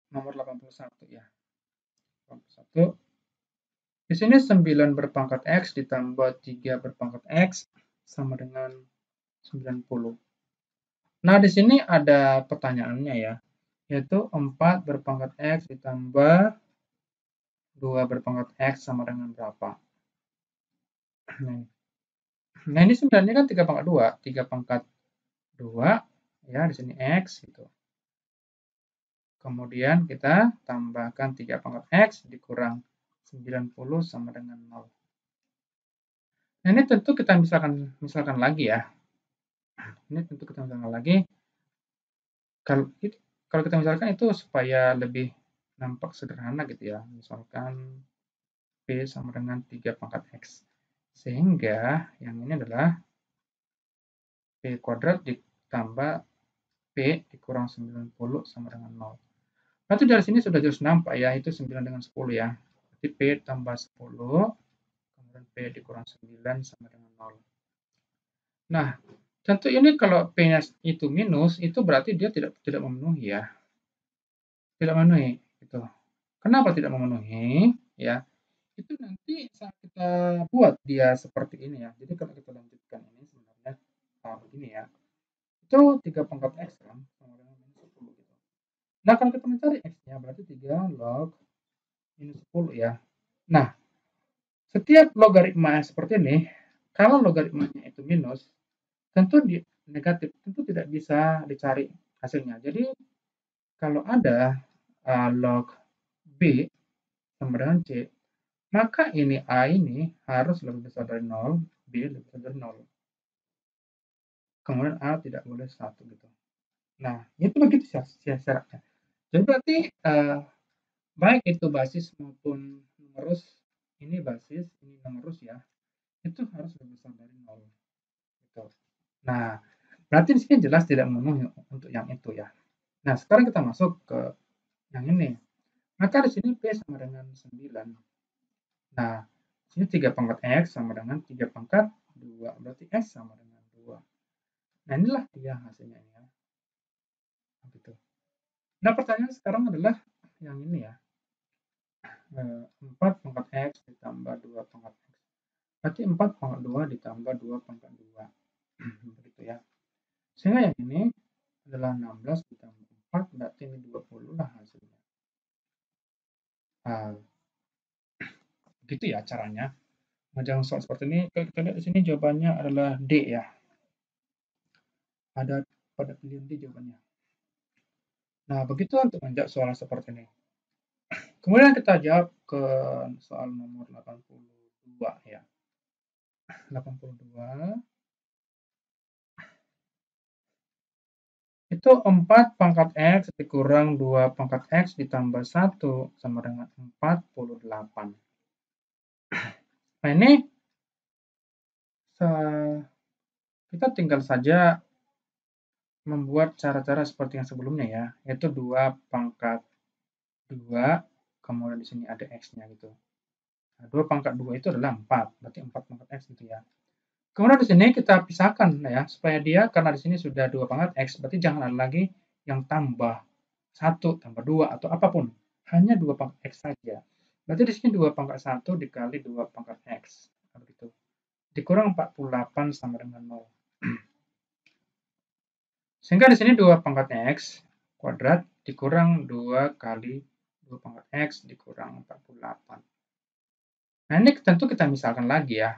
nomor 81 ya. 81. Di sini 9 berpangkat X ditambah 3 berpangkat X sama dengan 90. Nah, di sini ada pertanyaannya ya, yaitu 4 berpangkat X ditambah 2 berpangkat X sama dengan berapa? Nah, ini sebenarnya kan 3 pangkat 2. 3 pangkat 2, ya, di sini X gitu. Kemudian kita tambahkan 3 pangkat X dikurang 90 sama dengan 0. Nah, ini tentu kita misalkan lagi ya. Ini tentu kita misalkan lagi. Kalau kita misalkan itu supaya lebih nampak sederhana gitu ya. Misalkan P sama dengan 3 pangkat X. Sehingga yang ini adalah P kuadrat ditambah P dikurang 90 sama dengan 0. Berarti dari sini sudah jelas nampak ya, itu 9 dengan 10 ya. Berarti P tambah 10, kemudian P dikurang 9 sama dengan 0. Nah, tentu ini kalau P-nya itu minus, itu berarti dia tidak memenuhi ya. Tidak memenuhi, gitu. Kenapa tidak memenuhi? Ya, itu nanti saat kita buat dia seperti ini ya. Jadi kalau kita lanjutkan ini sebenarnya begini ya. Itu 3 pangkat X kan, sama dengan minus 10 gitu. Nah, kalau kita mencari X-nya berarti 3 log minus 10 ya. Nah, setiap logaritma seperti ini, kalau logaritmanya itu minus, tentu negatif, tentu tidak bisa dicari hasilnya. Jadi, kalau ada log B sama dengan C, maka ini A ini harus lebih besar dari 0, B lebih besar dari 0. Kemudian A tidak boleh 1 gitu. Nah, itu begitu syaratnya. Jadi berarti baik itu basis maupun numerus, ini basis, ini numerus ya, itu harus lebih besar dari 0. Gitu. Nah, berarti di sini jelas tidak memenuhi untuk yang itu ya. Nah, sekarang kita masuk ke yang ini. Maka di sini P sama dengan 9. Nah, di sini 3 pangkat X sama dengan 3 pangkat 2. Berarti X sama dengan 2. Nah, inilah dia hasilnya ya. Gitu. Nah, pertanyaan sekarang adalah yang ini ya. 4 pangkat X ditambah 2 pangkat X. Berarti 4 pangkat 2 ditambah 2 pangkat 2. Begitu ya. Sehingga yang ini adalah 16 ditambah 4, berarti ini 20 lah hasilnya. Gitu ya caranya. Mengerjakan soal seperti ini. Kalau kita lihat di sini jawabannya adalah D ya. Ada pada pilihan D jawabannya. Nah, begitu untuk menjawab soal seperti ini. Kemudian kita jawab ke soal nomor 82 ya. 82. Itu 4 pangkat X dikurang 2 pangkat X ditambah 1 sama dengan 48. Nah, ini kita tinggal saja membuat cara-cara seperti yang sebelumnya ya, yaitu 2 pangkat 2, kemudian di sini ada X-nya gitu. Nah, 2 pangkat 2 itu adalah 4, berarti 4 pangkat X gitu ya. Kemudian di sini kita pisahkan ya, supaya dia, karena di sini sudah 2 pangkat X, berarti jangan ada lagi yang tambah 1, tambah 2, atau apapun. Hanya 2 pangkat X saja. Berarti di sini 2 pangkat 1 dikali 2 pangkat X. Begitu. Dikurang 48 sama dengan 0. Sehingga di sini 2 pangkat X kuadrat dikurang 2 kali 2 pangkat X dikurang 48. Nah, ini tentu kita misalkan lagi ya.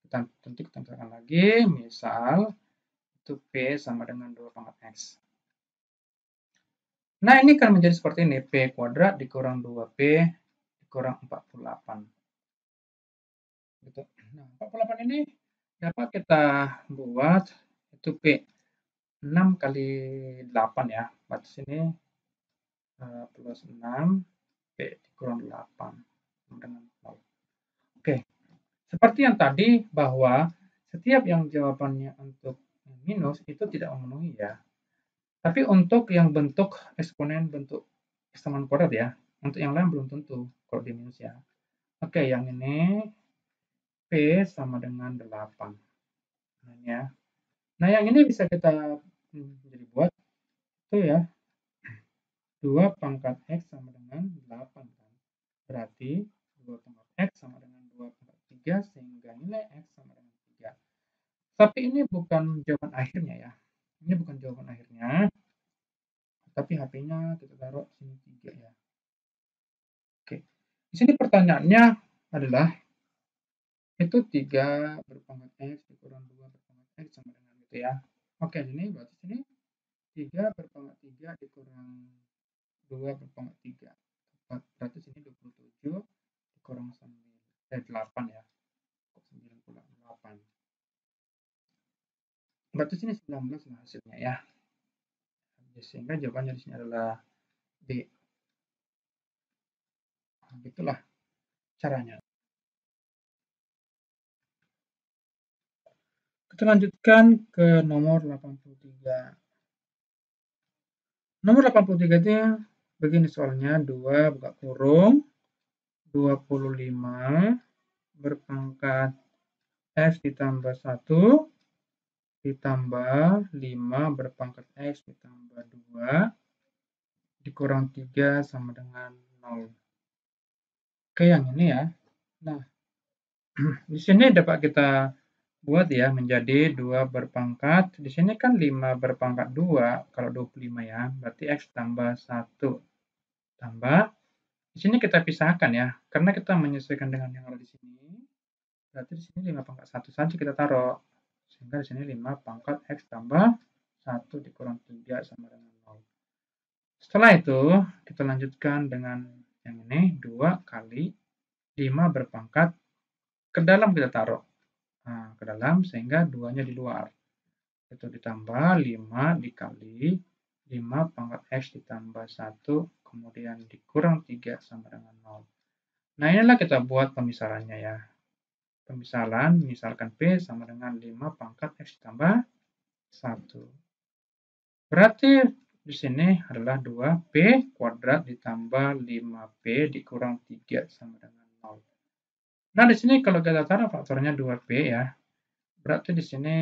Tentu kita misalkan lagi, misal itu P sama dengan 2 pangkat X. Nah, ini kan menjadi seperti ini, P kuadrat dikurang 2P dikurang 48. Gitu. Nah, 48 ini dapat kita buat itu P 6 kali 8 ya. Berarti sini plus 6 P dikurang 8 dengan 0. Oke, seperti yang tadi bahwa setiap yang jawabannya untuk minus itu tidak memenuhi ya. Tapi untuk yang bentuk eksponen bentuk ekstreman kuadrat ya, untuk yang lain belum tentu kalau di minus ya. Oke, yang ini P sama dengan 8. Nah, ya. Nah, yang ini bisa kita jadi buat itu ya. 2 pangkat X sama dengan 8 kan. Berarti 2 pangkat X sama dengan 2 pangkat 3 sehingga nilai X sama dengan 3. Tapi ini bukan jawaban akhirnya ya. Ini bukan jawaban akhirnya. Tapi HP-nya kita taruh sini 3 ya. Oke. Di sini pertanyaannya adalah itu 3 berpangkat X dikurang 2 berpangkat X sama dengan itu ya. Oke, ini berarti sini 3 berpangkat 3 dikurang 2 berpangkat 3. Berarti sini 27 dikurang 8 ya. 98. Berarti sini 19 lah hasilnya ya. Sehingga jawabannya di sini adalah B. Nah, itulah caranya. Kita lanjutkan ke nomor 83. Nomor 83 itu begini soalnya, 2 buka kurung 25 berpangkat X ditambah 1 ditambah 5 berpangkat X ditambah 2 dikurang 3 sama dengan 0. Oke, yang ini ya. Nah, di sini dapat kita buat ya menjadi 2 berpangkat. Di sini kan 5 berpangkat 2 kalau 25 ya. Berarti X tambah 1 tambah. Di sini kita pisahkan ya. Karena kita menyesuaikan dengan yang ada di sini. Berarti di sini 5 pangkat 1 saja kita taruh. Sehingga di sini 5 pangkat X tambah 1 dikurang 3 sama dengan 0. Setelah itu, kita lanjutkan dengan yang ini. 2 kali 5 berpangkat. Ke dalam kita taruh. Nah, ke dalam sehingga 2-nya di luar. Itu ditambah 5 dikali 5 pangkat X ditambah 1. Kemudian dikurang 3 sama dengan 0. Nah, inilah kita buat pemisalannya ya. Pemisalan, misalkan P sama dengan 5 pangkat X ditambah 1. Berarti di sini adalah 2P kuadrat ditambah 5P dikurang 3 sama dengan 0. Nah, di sini kalau kita taruh faktornya 2P ya. Berarti di sini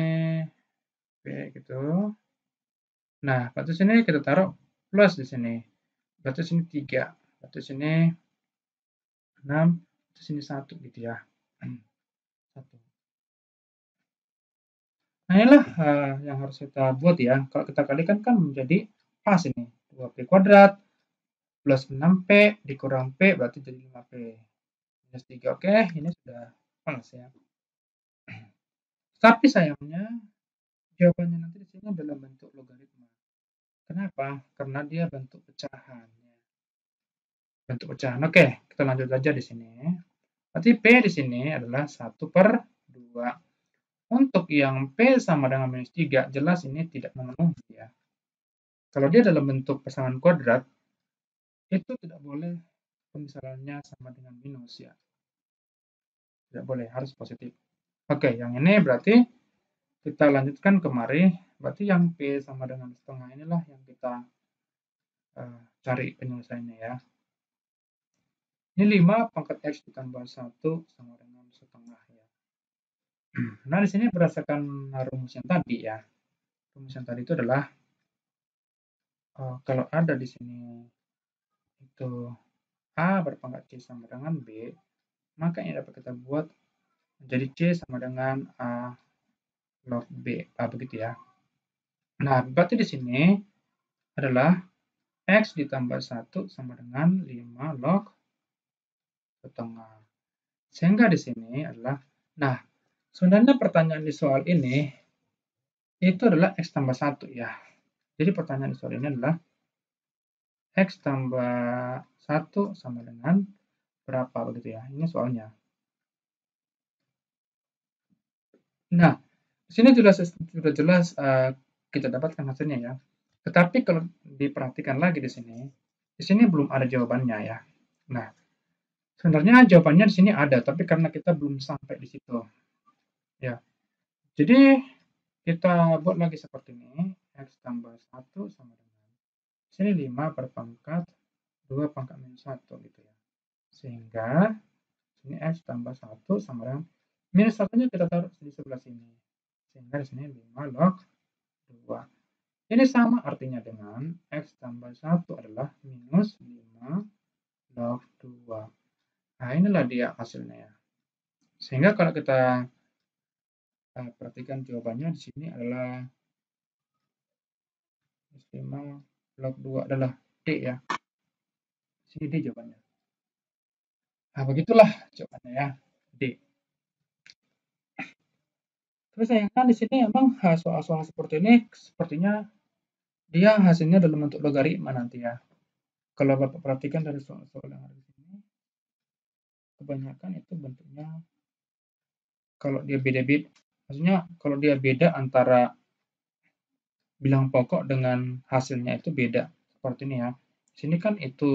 P gitu. Nah, berarti sini kita taruh plus di sini. Berarti sini 3. Berarti sini 6. Berarti sini 1 gitu ya. 1. Nah, inilah yang harus kita buat ya. Kalau kita kalikan kan menjadi pas ini. 2P kuadrat plus 6P dikurang P berarti jadi 5P. Minus 3. Oke, ini sudah pas ya. Tapi sayangnya jawabannya nanti di sini dalam bentuk logaritma. Kenapa? Karena dia bentuk pecahan. Bentuk pecahan. Oke, kita lanjut aja di sini. Berarti P di sini adalah 1/2. Untuk yang P sama dengan minus 3, jelas ini tidak memenuhi ya. Kalau dia dalam bentuk pasangan kuadrat, itu tidak boleh pemisalannya sama dengan minus ya. Tidak boleh, harus positif. Oke, yang ini berarti kita lanjutkan kemari. Berarti yang P sama dengan setengah inilah yang kita cari penyelesaiannya ya. Ini 5 pangkat X ditambah 1 sama dengan setengah ya. Nah, di sini berdasarkan rumus yang tadi ya. Rumus yang tadi itu adalah kalau ada di sini itu A berpangkat C sama dengan B, maka yang dapat kita buat menjadi C sama dengan A log B. Begitu ya. Nah, berarti di sini adalah X ditambah 1 sama dengan 5 log setengah. Sehingga di sini adalah, nah, sebenarnya pertanyaan di soal ini itu adalah X tambah 1 ya. Jadi pertanyaan di soal ini adalah X tambah 1 sama dengan berapa begitu ya. Ini soalnya. Nah, di sini sudah jelas kita dapatkan hasilnya ya. Tetapi kalau diperhatikan lagi di sini belum ada jawabannya ya. Nah, sebenarnya jawabannya di sini ada, tapi karena kita belum sampai di situ. Ya. Jadi kita buat lagi seperti ini, X tambah 1 sama dengan sini 5 berpangkat 2 pangkat minus 1 gitu ya. Sehingga sini X tambah 1 sama dengan minus 1-nya kita taruh di sebelah sini. Sehingga di sini 5 log 2. Ini sama artinya dengan X tambah 1 adalah minus 5 log 2. Nah, inilah dia hasilnya ya. Sehingga kalau kita perhatikan jawabannya di sini adalah 5 log 2 adalah D ya. Sini D jawabannya. Nah, begitulah jawabannya ya, D. Tapi sayangnya di sini emang soal-soal seperti ini sepertinya dia hasilnya dalam bentuk logaritma nanti ya. Kalau Bapak perhatikan dari soal-soal yang ada di sini, kebanyakan itu bentuknya kalau dia beda-beda, maksudnya kalau dia beda antara bilang pokok dengan hasilnya itu beda. Seperti ini ya. Sini kan itu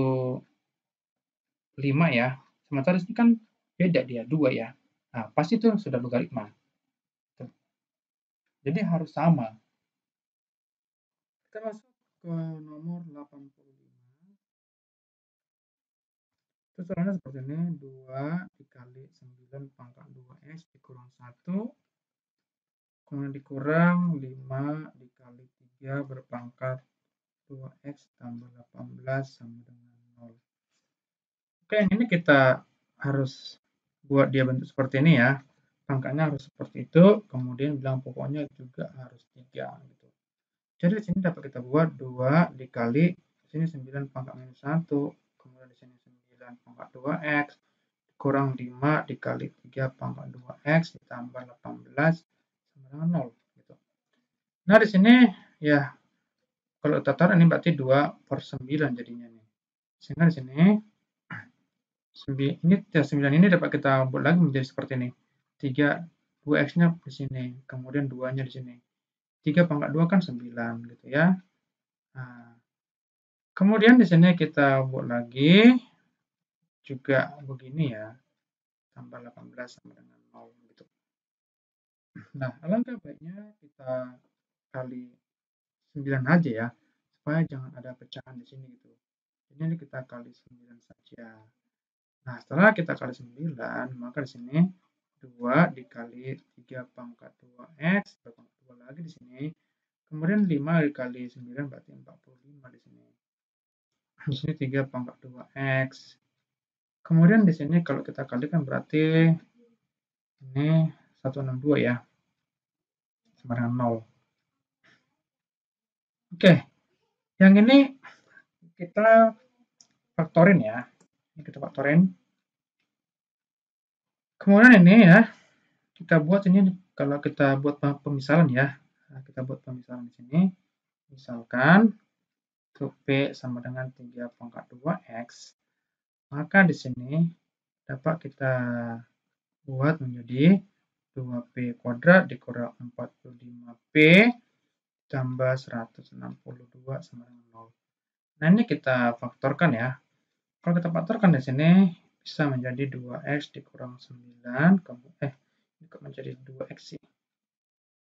5 ya. Sementara sini kan beda dia 2 ya. Nah, pasti itu sudah logaritma. Jadi harus sama. Kita masuk ke nomor 85. Itu soalnya seperti ini, 2 dikali 9 pangkat 2x dikurang 1, kemudian dikurang 5 dikali 3 berpangkat 2x tambah 18 sama dengan 0. Oke, yang ini kita harus buat dia bentuk seperti ini ya. Pangkatnya harus seperti itu, kemudian bilang pokoknya juga harus 3 gitu. Jadi di sini dapat kita buat 2 dikali di sini 9 pangkat minus 1, kemudian di sini 9 pangkat 2x kurang 5 dikali 3 pangkat 2x ditambah 18 sama dengan 0 gitu. Nah, di sini ya kalau kita taruh ini berarti 2/9 jadinya nih. Sehingga di sini ini 9 ini dapat kita buat lagi menjadi seperti ini. 3 2x-nya di sini, kemudian 2-nya di sini. 3 pangkat 2 kan 9 gitu ya. Nah, kemudian di sini kita buat lagi juga begini ya. Tambah 18 sama dengan 0 gitu. Nah, alangkah baiknya kita kali 9 aja ya, supaya jangan ada pecahan di sini gitu. Jadi ini kita kali 9 saja. Nah, setelah kita kali 9, maka di sini 2 dikali 3 pangkat 2x, berpangkat 2 lagi di sini. Kemudian 5 dikali 9 berarti 45 di sini. Di sini 3 pangkat 2x. Kemudian di sini kalau kita kalikan berarti ini 162 ya. Sama dengan 0. Oke, yang ini kita faktorin ya. Ini kita faktorin. Kemudian ini ya, kita buat ini kalau kita buat pemisalan ya. Nah, kita buat pemisalan di sini. Misalkan untuk P sama dengan 3 pangkat 2x, maka di sini dapat kita buat menjadi 2P kuadrat dikurang 45P tambah 162 sama dengan 0. Nah, ini kita faktorkan ya. Kalau kita faktorkan di sini bisa menjadi 2x dikurang 9, ini kok menjadi 2x sih.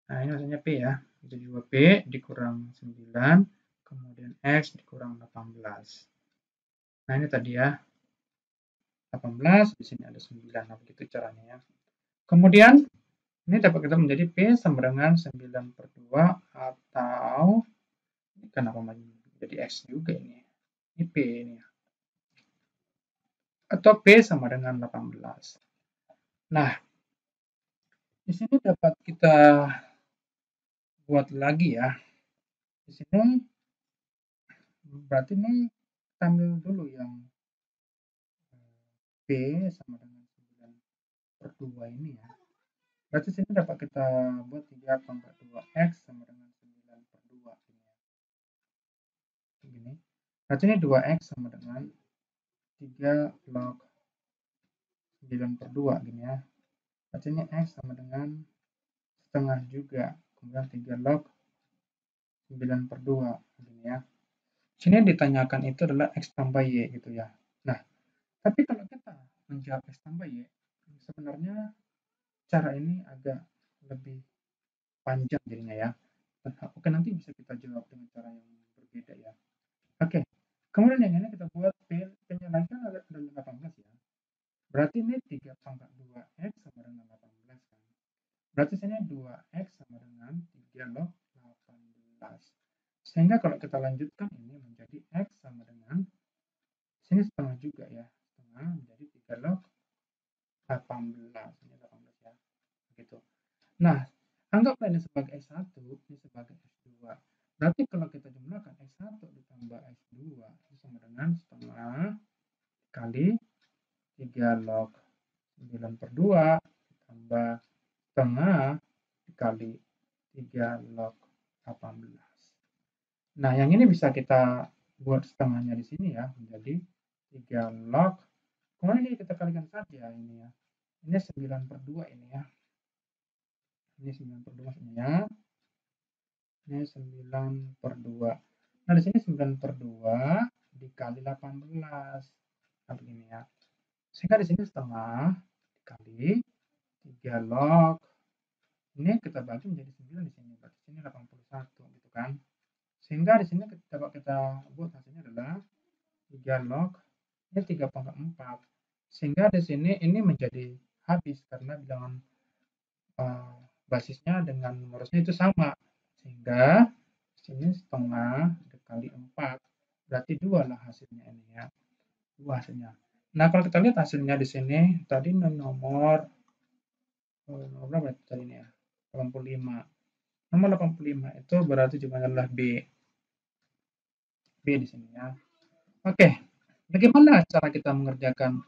Nah, ini maksudnya P ya. Jadi 2P dikurang 9, kemudian X dikurang 18. Nah, ini tadi ya. 18, di sini ada 9. Nah, begitu caranya ya. Kemudian, ini dapat kita menjadi P sama dengan 9/2 atau, ini kenapa menjadi X juga ini? Ini P ini ya. Atau P sama dengan 18. Nah, di sini dapat kita buat lagi ya. Di sini berarti ini kita ambil dulu yang P sama dengan 9/2 ini ya. Berarti sini dapat kita buat 3 pangkat 2x sama dengan 9/2 ini ya. Begini. Berarti ini 2x sama dengan 3 log 9/2 gini ya. Berarti ini x sama dengan setengah juga. Kemudian 3 log 9/2 gini ya. Sini ditanyakan itu adalah x tambah y gitu ya. Nah, tapi kalau kita menjawab x tambah y, sebenarnya cara ini agak lebih panjang jadinya ya. Oke, nanti bisa kita jawab dengan cara yang berbeda ya. Oke, kemudian yang ini kita buat P-nya lagi kan ada 18 ya. Berarti ini 3 pangkat 2x sama dengan 18 kan. Berarti sini 2x sama dengan 3 log 18. Sehingga kalau kita lanjutkan ini menjadi X sama dengan, sini setengah juga ya, setengah menjadi 3 log 18, ini 18 ya, begitu. Nah, anggaplah ini sebagai X1, ini sebagai X2. Berarti kalau kita jumlahkan X1 ditambah X2 itu sama dengan setengah kali 3 log 9/2 ditambah setengah dikali 3 log 18. Nah, yang ini bisa kita buat setengahnya di sini ya, menjadi 3 log. Kemudian ini kita kalikan saja ini ya. Ini 9/2 ini ya. Ini 9/2 maksudnya. Ini 9/2. Nah, di sini 9/2 dikali 18. Nah, begini ya. Sehingga di sini setengah dikali 3 log. Ini kita bagi menjadi 9 di sini. Berarti sini 81 gitu kan. Sehingga di sini dapat kita buat hasilnya adalah 3 log ini 3/4. Sehingga di sini ini menjadi habis karena bilangan basisnya dengan rumusnya itu sama. Sehingga sini setengah dikali 4. Berarti 2 lah hasilnya ini ya. 2 hasilnya. Nah, kalau kita lihat hasilnya di sini tadi nomor berapa tadi ini ya? 85. Nomor 85 itu berarti jawabannya adalah B. B di sini ya. Oke. Bagaimana cara kita mengerjakan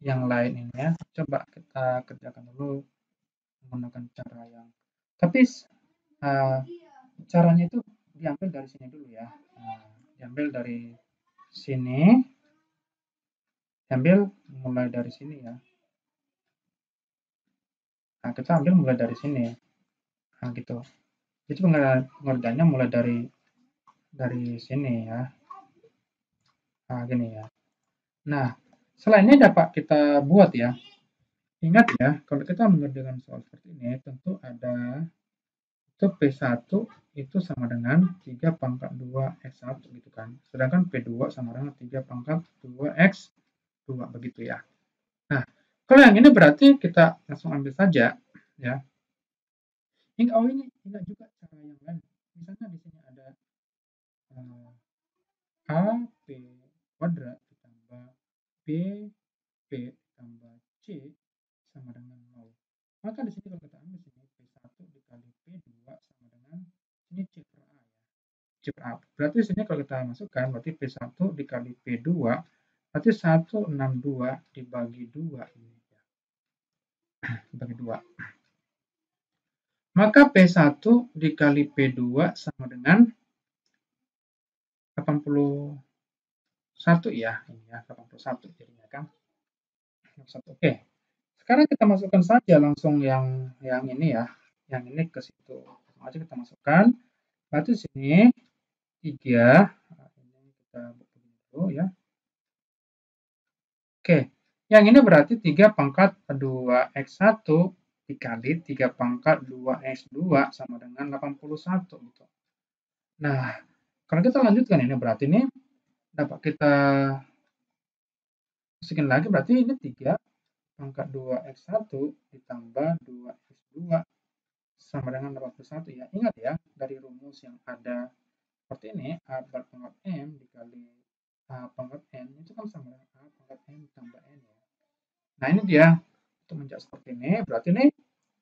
yang lain ini ya? Coba kita kerjakan dulu menggunakan cara yang tapi caranya itu diambil dari sini dulu ya. Diambil dari sini. Diambil mulai dari sini ya. Nah, kita ambil mulai dari sini. Nah, gitu. Jadi pengerjaannya mulai dari sini ya. Nah, gini ya. Nah, setelah ini dapat kita buat ya. Ingat ya, kalau kita mengerjakan soal seperti ini, tentu ada itu P1 itu sama dengan 3 pangkat 2 X1 gitu kan. Sedangkan P2 sama dengan 3 pangkat 2 X2 begitu ya. Nah, kalau yang ini berarti kita langsung ambil saja ya. Ini ingat juga cara yang lain. Misalnya di sini ada AP kuadrat ditambah BP tambah C sama dengan 0. Maka di sini kalau kita ambil sini P1 dikali P2 sama dengan ini C per A ya. C per A. Berarti di sini kalau kita masukkan berarti P1 dikali P2 berarti 162 dibagi 2 ini ya. Dibagi 2. Maka P1 dikali P2 sama dengan 81 ya. Ini ya, 81 jadinya kan. 81. Oke. Sekarang kita masukkan saja langsung yang ini ya. Yang ini ke situ. Langsung aja kita masukkan. Berarti sini 3. Nah, ini kita buka dulu ya. Oke. Yang ini berarti 3 pangkat 2x1 dikali 3 pangkat 2x2 sama dengan 81 gitu. Nah, kalau kita lanjutkan ini berarti ini dapat kita masukin lagi berarti ini 3 pangkat 2x1 ditambah 2x2 sama dengan 81 ya. Ingat ya, dari rumus yang ada seperti ini, A pangkat M dikali A pangkat N itu kan sama dengan A pangkat M tambah N ya. Nah, ini dia. Untuk menjawab seperti ini, berarti ini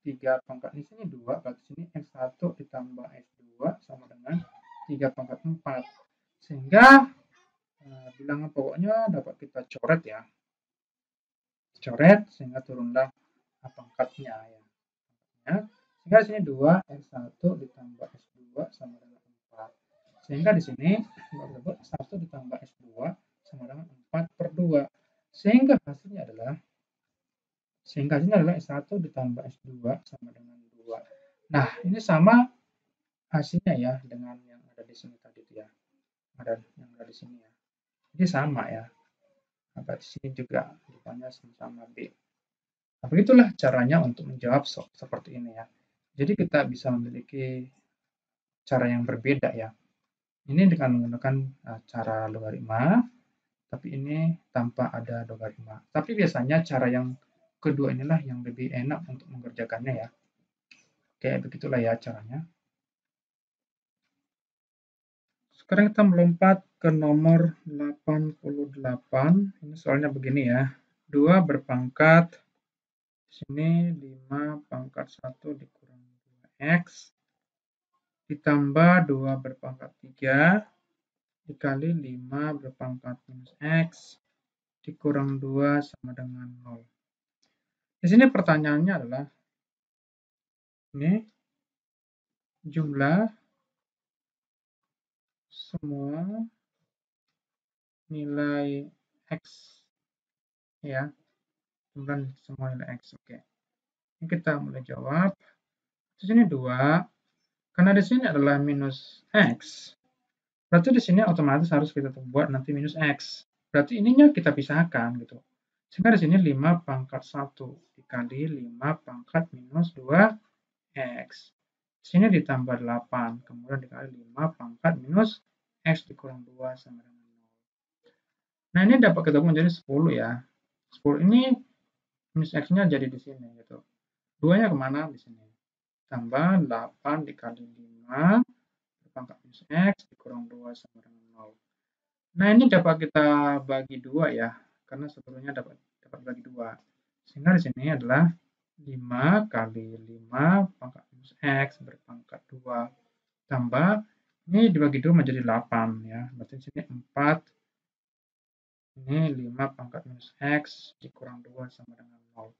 3 pangkat ini sini 2, berarti sini X1 ditambah X2 sama dengan 3 pangkat 4. Sehingga bilangan pokoknya dapat kita coret ya. Coret sehingga turunlah pangkatnya ya. Sehingga di sini 2 X1 ditambah X2 sama dengan 4. Sehingga di sini disebut X1 ditambah X2 sama dengan 4/2. Sehingga hasilnya adalah S1 ditambah S2 sama dengan 2. Nah, ini sama hasilnya ya dengan yang ada di sini tadi ya. Yang ada di sini ya. Jadi sama ya. Nah, di sini juga rupanya sama B. Nah, begitulah caranya untuk menjawab seperti ini ya. Jadi kita bisa memiliki cara yang berbeda ya. Ini dengan menggunakan cara logaritma, tapi ini tanpa ada logaritma. Tapi biasanya cara yang kedua inilah yang lebih enak untuk mengerjakannya ya. Oke, begitulah ya caranya. Sekarang kita melompat ke nomor 88. Ini soalnya begini ya. 2 berpangkat di sini 5 pangkat 1 dikurang 2x ditambah 2 berpangkat 3 dikali 5 berpangkat minus x dikurang 2 sama dengan 0. Di sini pertanyaannya adalah ini jumlah semua nilai x ya, jumlah semua nilai x. Oke. Ini kita mulai jawab. Di sini 2, karena di sini adalah minus x. Berarti di sini otomatis harus kita buat nanti minus x. Berarti ininya kita pisahkan gitu. Sehingga di sini 5 pangkat 1 dikali 5 pangkat minus 2x. Di sini ditambah 8, kemudian dikali 5 pangkat minus x dikurang 2 sama dengan 0. Nah, ini dapat kita menjadi 10 ya. 10 ini minus x-nya jadi di sini gitu. 2-nya kemana? Di sini. Tambah 8 dikali 5 pangkat minus x dikurang 2 sama dengan 0. Nah, ini dapat kita bagi 2 ya, karena sebelumnya dapat bagi 2. Sehingga di sini adalah 5 kali 5 pangkat minus x berpangkat 2 tambah ini dibagi 2 menjadi 8 ya. Berarti di sini 4 ini 5 pangkat minus x dikurang 2 sama dengan 0.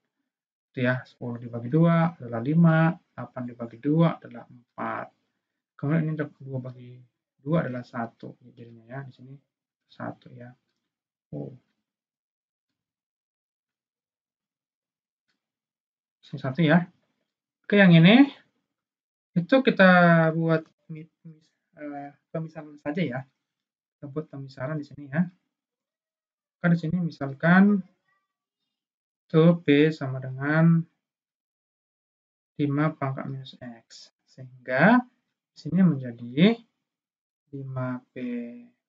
Itu ya, 10 dibagi 2 adalah 5, 8 dibagi 2 adalah 4. Kemudian ini 2 bagi 2 adalah 1 jadinya ya, di sini 1 ya. Oh. Sini 1 ya. Oke, yang ini itu kita buat pemisahan saja ya. Kita buat pemisahan di sini ya. Kan di sini misalkan itu P sama dengan 5 pangkat minus X. Sehingga di sini menjadi 5P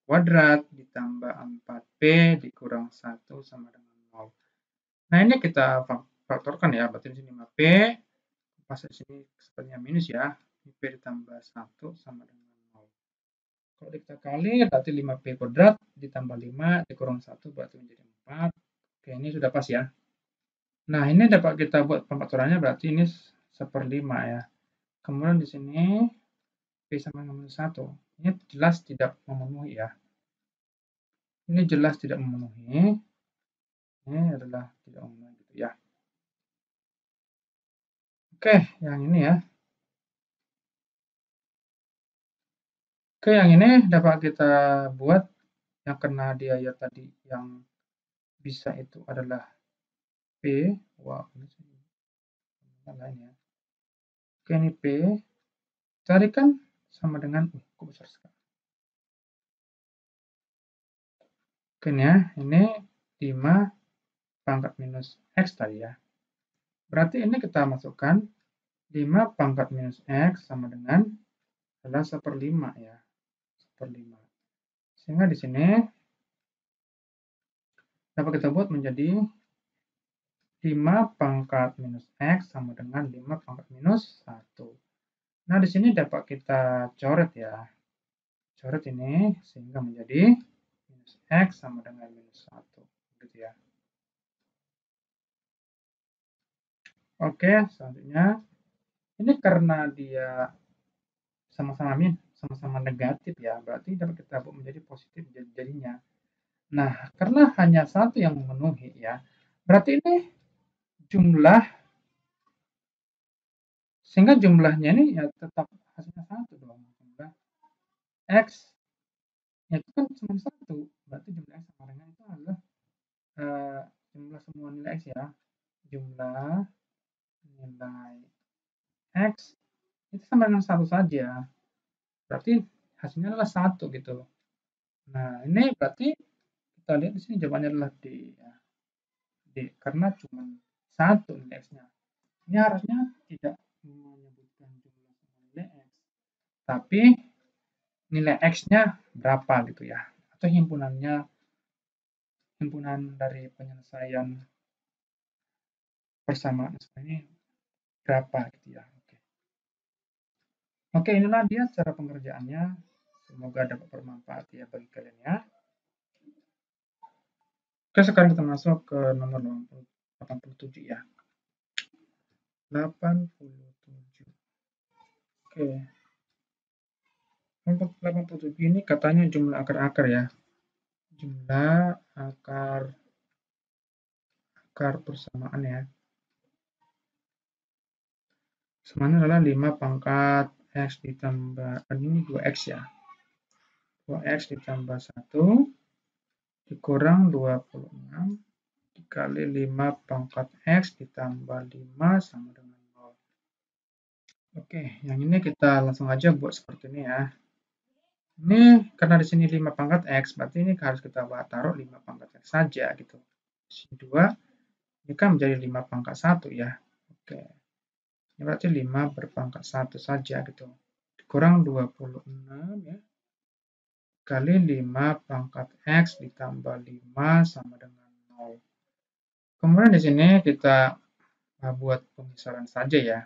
kuadrat ditambah 4P dikurang 1 sama dengan 0. Nah, ini kita faktorkan ya. Berarti di sini 5P, pas di sini sepertinya minus ya. P ditambah 1 sama dengan 0. Kalau kita kali, berarti 5P kuadrat ditambah 5 dikurang 1 berarti menjadi 4. Oke, ini sudah pas ya. Nah, ini dapat kita buat pengaturannya berarti ini 1/5 ya. Kemudian di sini P sama dengan 1. Ini jelas tidak memenuhi ya. Ini jelas tidak memenuhi. Ini adalah tidak memenuhi gitu ya. Oke, yang ini ya. Oke, yang ini dapat kita buat yang kena dia ya tadi yang bisa itu adalah P. Wah, ini lain ya. Oke, ini P. Carikan sama dengan kok besar sekali. Oke ya, ini 5 pangkat minus X tadi ya. Berarti ini kita masukkan 5 pangkat minus X sama dengan adalah 1/5 ya. 1/5. Sehingga di sini dapat kita buat menjadi 5 pangkat minus X sama dengan 5 pangkat minus 1. Nah, di sini dapat kita coret ya. Coret ini sehingga menjadi minus X sama dengan minus 1. Gitu ya. Oke, selanjutnya. Ini karena dia sama-sama negatif ya, berarti dapat kita buat menjadi positif jadinya. Nah, karena hanya satu yang memenuhi ya, berarti ini jumlah, sehingga jumlahnya ini ya tetap hasilnya 1 dong. Jumlah X itu kan cuma 1, berarti jumlah X sama dengan itu adalah jumlah semua nilai X ya. Jumlah nilai X itu sama dengan 1 saja. Berarti hasilnya adalah 1 gitu loh. Nah, ini berarti kita lihat di sini jawabannya adalah D ya. D karena cuma 1 nilai X-nya. Ini harusnya tidak menyebutkan jumlah nilai X, tapi nilai X-nya berapa gitu ya. Atau himpunan dari penyelesaian persamaan ini berapa gitu ya. Oke, inilah dia cara pengerjaannya. Semoga dapat bermanfaat ya bagi kalian ya. Oke, sekarang kita masuk ke nomor 87 ya. 87. Oke. Untuk 87 ini katanya jumlah akar-akar ya. Jumlah akar persamaan ya. Semuanya adalah 5 pangkat X ditambah, ini 2X ya. 2X ditambah 1 dikurang 26 dikali 5 pangkat X ditambah 5 sama dengan 0. Oke, yang ini kita langsung aja buat seperti ini ya. Ini karena di sini 5 pangkat X, berarti ini harus kita taruh 5 pangkat X saja gitu. Di sini 2, ini kan menjadi 5 pangkat 1 ya. Oke. Ini berarti 5 berpangkat 1 saja gitu. Dikurang 26 ya. Kali 5 pangkat X ditambah 5 sama dengan 0. Kemudian di sini kita buat pemisalan saja ya.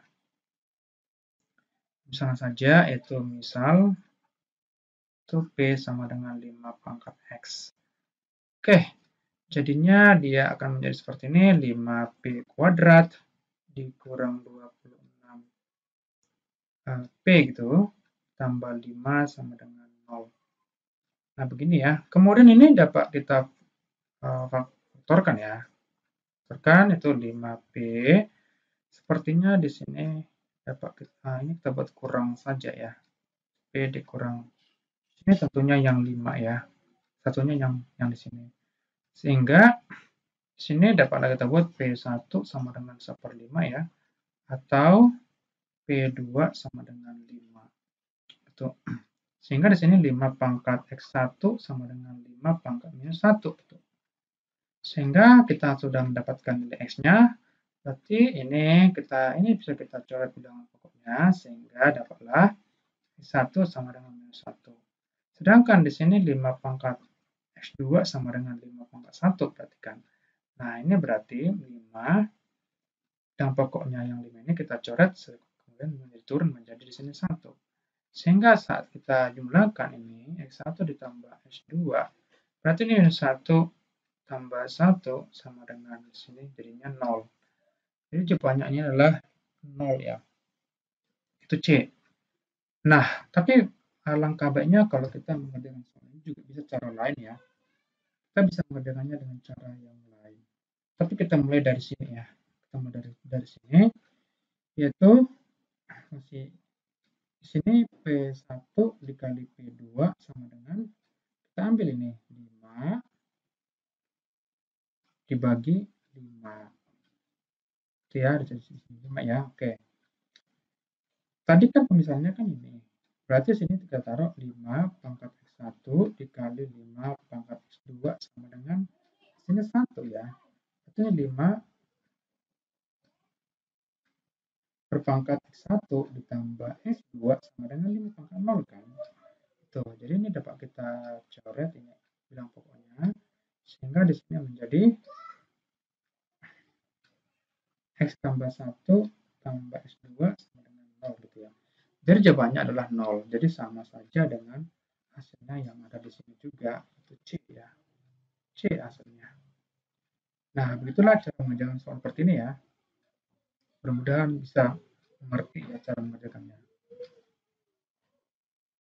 Misalnya saja itu misal itu P sama dengan 5 pangkat X. Oke, jadinya dia akan menjadi seperti ini, 5P kuadrat dikurang 26 P gitu, tambah 5 sama dengan 0. Nah, begini ya. Kemudian ini dapat kita faktorkan ya. Faktorkan itu 5P. Sepertinya di sini dapat kita, ini kita buat kurang saja ya. P dikurang. Ini tentunya yang 5 ya. Satunya yang di sini. Sehingga di sini dapat kita buat P1 sama dengan 1/5 ya. Atau P2 sama dengan 5. Itu. Sehingga di sini 5 pangkat X1 sama dengan 5 pangkat minus 1. Sehingga kita sudah mendapatkan nilai X-nya. Berarti ini bisa kita coret bilangan pokoknya. Sehingga dapatlah X1 sama dengan minus 1. Sedangkan di sini 5 pangkat X2 sama dengan 5 pangkat 1. Perhatikan. Nah, ini berarti 5. Dan pokoknya yang 5 ini kita coret. Kemudian turun menjadi di sini 1. Sehingga saat kita jumlahkan ini, X1 ditambah X2, berarti ini 1 tambah 1 sama dengan di sini jadinya 0. Jadi jawabannya ini adalah 0 ya. Itu C. Nah, tapi alangkah baiknya kalau kita mengerjakan soal ini juga bisa cara lain ya. Kita bisa mengerjakannya dengan cara yang lain. Tapi kita mulai dari sini ya. Kita mulai dari sini, yaitu masih di sini P1 dikali P2 sama dengan, kita ambil ini 5 dibagi 5. Itu ya, di sini 5 ya. Oke. Tadi kan pemisahannya kan ini. Berarti sini kita taruh 5 pangkat X1 dikali 5 pangkat X2 sama dengan sini 1 ya. Berarti 5 berpangkat X1 ditambah X2 sama dengan 5 pangkat 0 kan. Tuh, jadi ini dapat kita coret ini bilang pokoknya. Sehingga di sini menjadi X tambah 1 tambah X2 sama dengan 0 gitu ya. Jadi jawabannya adalah 0. Jadi sama saja dengan hasilnya yang ada di sini juga. Itu C ya. C hasilnya. Nah, begitulah cara mengerjakan soal seperti ini ya. Mudah-mudahan bisa mengerti ya cara mengerjakannya.